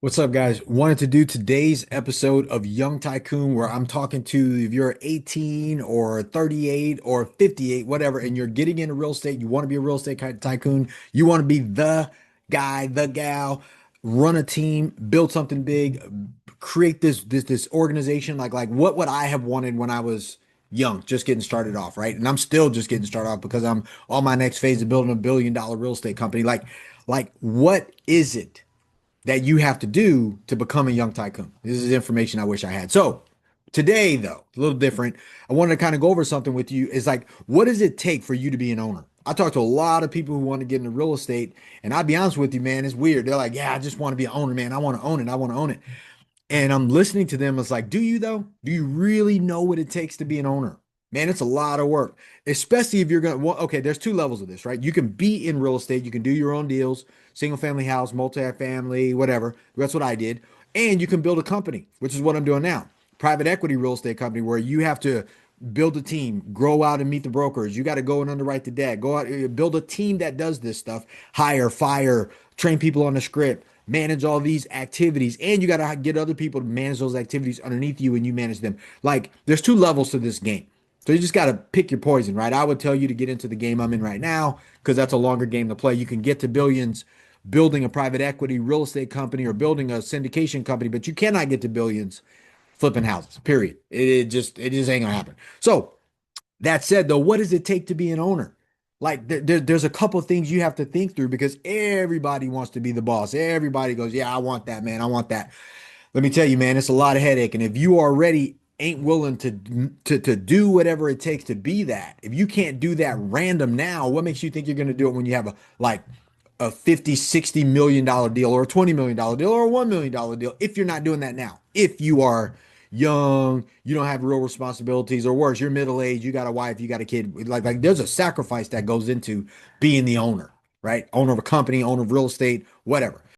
What's up, guys? Wanted to do today's episode of Young Tycoon where I'm talking to if you're 18 or 38 or 58, whatever, and you're getting into real estate, you want to be a real estate tycoon, you want to be the guy, the gal, run a team, build something big, create this organization. Like what would I have wanted when I was young, just getting started off, right? And I'm still just getting started off because I'm on my next phase of building $1 billion real estate company. Like what is it that you have to do to become a young tycoon? This is information I wish I had. So today, though, a little different. I wanted to kind of go over something with you. Is like, what does it take for you to be an owner? I talk to a lot of people who want to get into real estate, and I'll be honest with you, man, it's weird. They're like, yeah, I just want to be an owner, man. I want to own it. I want to own it. And I'm listening to them. It's like, do you though? Do you really know what it takes to be an owner? Man, it's a lot of work, especially if you're going to, well, okay, there's two levels of this, right? You can be in real estate, you can do your own deals, single family house, multi-family, whatever. That's what I did. And you can build a company, which is what I'm doing now. Private equity real estate company where you have to build a team, grow out and meet the brokers. You got to go and underwrite the debt, go out, build a team that does this stuff, hire, fire, train people on the script, manage all these activities, and you got to get other people to manage those activities underneath you and you manage them. Like there's two levels to this game. So you just got to pick your poison, right? I would tell you to get into the game I'm in right now because that's a longer game to play. You can get to billions building a private equity real estate company or building a syndication company, but you cannot get to billions flipping houses, period. It just ain't gonna happen. So that said, though, what does it take to be an owner? Like there's a couple of things you have to think through because everybody wants to be the boss. Everybody goes, yeah, I want that, man. I want that. Let me tell you, man, it's a lot of headache. And if you already ain't willing to do whatever it takes to be that, if you can't do that random now, what makes you think you're going to do it when you have a 50, 60 million dollar deal or a 20 million dollar deal or a $1 million deal if you're not doing that now? If you are young, you don't have real responsibilities, or worse, you're middle aged, you got a wife, you got a kid. Like there's a sacrifice that goes into being the owner, right? Owner of a company, owner of real estate, whatever.